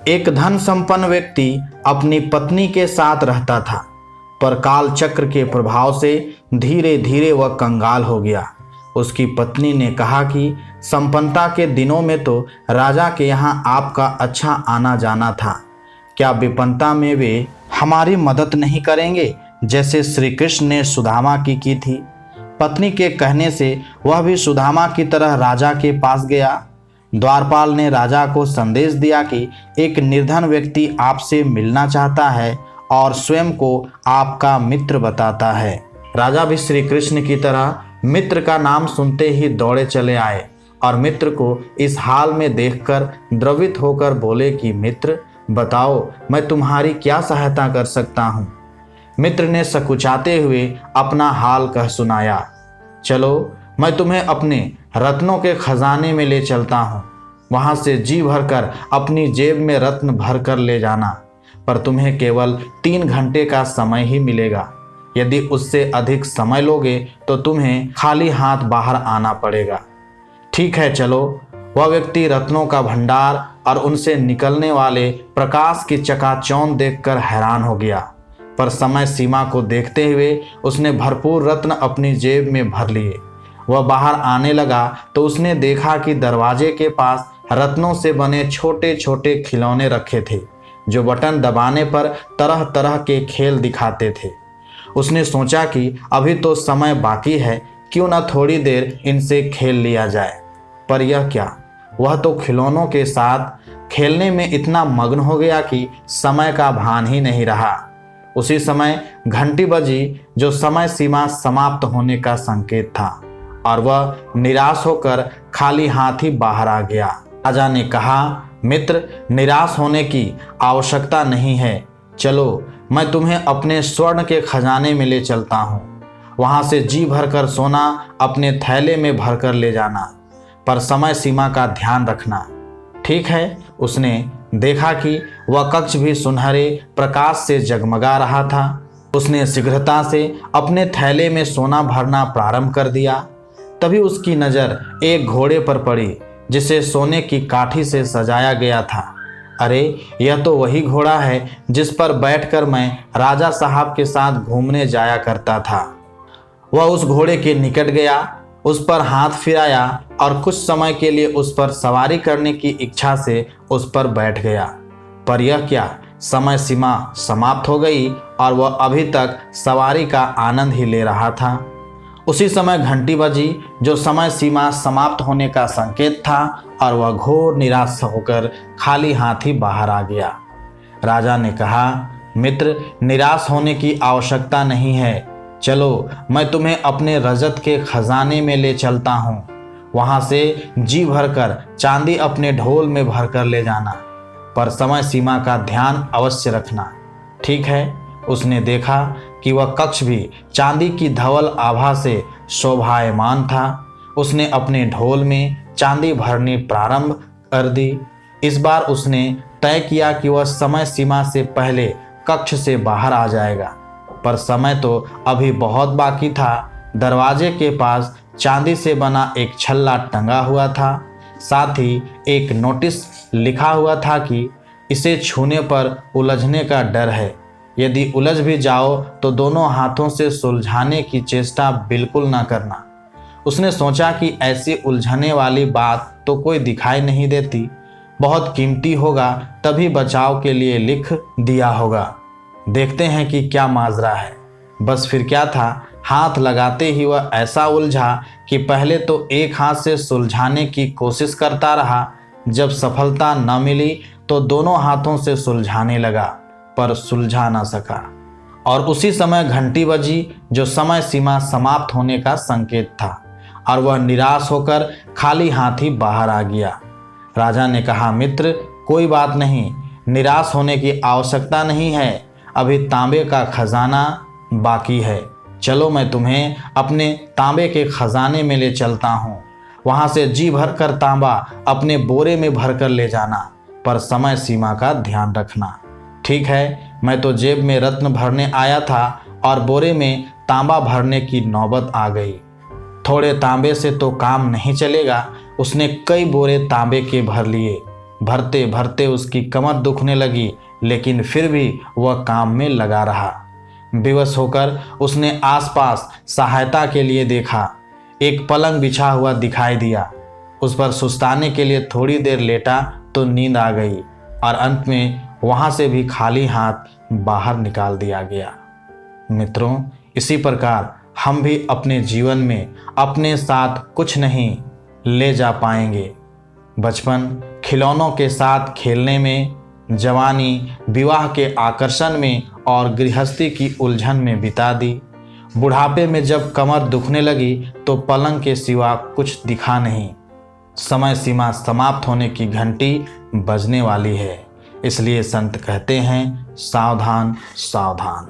एक धन संपन्न व्यक्ति अपनी पत्नी के साथ रहता था, पर काल चक्र के प्रभाव से धीरे धीरे वह कंगाल हो गया। उसकी पत्नी ने कहा कि संपन्नता के दिनों में तो राजा के यहाँ आपका अच्छा आना जाना था, क्या विपन्नता में वे हमारी मदद नहीं करेंगे, जैसे श्री कृष्ण ने सुदामा की थी। पत्नी के कहने से वह भी सुदामा की तरह राजा के पास गया। द्वारपाल ने राजा को संदेश दिया कि एक निर्धन व्यक्ति आपसे मिलना चाहता है और स्वयं को आपका मित्र बताता है। राजा भी श्री कृष्ण की तरह मित्र का नाम सुनते ही दौड़े चले आए और मित्र को इस हाल में देखकर द्रवित होकर बोले कि मित्र, बताओ मैं तुम्हारी क्या सहायता कर सकता हूँ। मित्र ने सकुचाते हुए अपना हाल कह सुनाया। चलो मैं तुम्हें अपने रत्नों के खजाने में ले चलता हूँ, वहाँ से जी भरकर अपनी जेब में रत्न भर कर ले जाना, पर तुम्हें केवल 3 घंटे का समय ही मिलेगा। यदि उससे अधिक समय लोगे तो तुम्हें खाली हाथ बाहर आना पड़ेगा। ठीक है चलो। वह व्यक्ति रत्नों का भंडार और उनसे निकलने वाले प्रकाश की चकाचौंध देखकर हैरान हो गया, पर समय सीमा को देखते हुए उसने भरपूर रत्न अपनी जेब में भर लिए। वह बाहर आने लगा तो उसने देखा कि दरवाजे के पास रत्नों से बने छोटे छोटे खिलौने रखे थे, जो बटन दबाने पर तरह तरह के खेल दिखाते थे। उसने सोचा कि अभी तो समय बाकी है, क्यों न थोड़ी देर इनसे खेल लिया जाए। पर यह क्या, वह तो खिलौनों के साथ खेलने में इतना मग्न हो गया कि समय का भान ही नहीं रहा। उसी समय घंटी बजी, जो समय सीमा समाप्त होने का संकेत था, और वह निराश होकर खाली हाथ ही बाहर आ गया। राजा ने कहा, मित्र, निराश होने की आवश्यकता नहीं है। चलो मैं तुम्हें अपने स्वर्ण के खजाने में ले चलता हूँ, वहाँ से जी भरकर सोना अपने थैले में भरकर ले जाना, पर समय सीमा का ध्यान रखना। ठीक है। उसने देखा कि वह कक्ष भी सुनहरे प्रकाश से जगमगा रहा था। उसने शीघ्रता से अपने थैले में सोना भरना प्रारंभ कर दिया। तभी उसकी नज़र एक घोड़े पर पड़ी, जिसे सोने की काठी से सजाया गया था। अरे, यह तो वही घोड़ा है जिस पर बैठकर मैं राजा साहब के साथ घूमने जाया करता था। वह उस घोड़े के निकट गया, उस पर हाथ फिराया और कुछ समय के लिए उस पर सवारी करने की इच्छा से उस पर बैठ गया। पर यह क्या, समय सीमा समाप्त हो गई और वह अभी तक सवारी का आनंद ही ले रहा था। उसी समय घंटी बजी, जो समय सीमा समाप्त होने का संकेत था, और वह घोर निराश होकर खाली हाथ ही बाहर आ गया। राजा ने कहा, मित्र, निराश होने की आवश्यकता नहीं है। चलो मैं तुम्हें अपने रजत के खजाने में ले चलता हूँ, वहाँ से जी भरकर चांदी अपने ढोल में भरकर ले जाना, पर समय सीमा का ध्यान अवश्य रखना। ठीक है। उसने देखा कि वह कक्ष भी चांदी की धवल आभा से शोभायमान था। उसने अपने ढोल में चांदी भरनी प्रारंभ कर दी। इस बार उसने तय किया कि वह समय सीमा से पहले कक्ष से बाहर आ जाएगा, पर समय तो अभी बहुत बाकी था। दरवाजे के पास चांदी से बना एक छल्ला टंगा हुआ था, साथ ही एक नोटिस लिखा हुआ था कि इसे छूने पर उलझने का डर है, यदि उलझ भी जाओ तो दोनों हाथों से सुलझाने की चेष्टा बिल्कुल न करना। उसने सोचा कि ऐसी उलझने वाली बात तो कोई दिखाई नहीं देती, बहुत कीमती होगा, तभी बचाव के लिए लिख दिया होगा। देखते हैं कि क्या माजरा है। बस फिर क्या था, हाथ लगाते ही वह ऐसा उलझा कि पहले तो एक हाथ से सुलझाने की कोशिश करता रहा। जब सफलता न मिली तो दोनों हाथों से सुलझाने लगा, पर सुलझा ना सका। और उसी समय घंटी बजी, जो समय सीमा समाप्त होने का संकेत था, और वह निराश होकर खाली हाथ ही बाहर आ गया। राजा ने कहा, मित्र, कोई बात नहीं, निराश होने की आवश्यकता नहीं है, अभी तांबे का खजाना बाकी है। चलो मैं तुम्हें अपने तांबे के खजाने में ले चलता हूँ, वहाँ से जी भर कर तांबा अपने बोरे में भर कर ले जाना, पर समय सीमा का ध्यान रखना। ठीक है। मैं तो जेब में रत्न भरने आया था और बोरे में तांबा भरने की नौबत आ गई। थोड़े तांबे से तो काम नहीं चलेगा। उसने कई बोरे तांबे के भर लिए। भरते भरते उसकी कमर दुखने लगी, लेकिन फिर भी वह काम में लगा रहा। विवश होकर उसने आसपास सहायता के लिए देखा। एक पलंग बिछा हुआ दिखाई दिया। उस पर सुस्ताने के लिए थोड़ी देर लेटा तो नींद आ गई और अंत में वहां से भी खाली हाथ बाहर निकाल दिया गया। मित्रों, इसी प्रकार हम भी अपने जीवन में अपने साथ कुछ नहीं ले जा पाएंगे। बचपन खिलौनों के साथ खेलने में, जवानी विवाह के आकर्षण में और गृहस्थी की उलझन में बिता दी। बुढ़ापे में जब कमर दुखने लगी तो पलंग के सिवा कुछ दिखा नहीं। समय सीमा समाप्त होने की घंटी बजने वाली है। इसलिए संत कहते हैं, सावधान सावधान।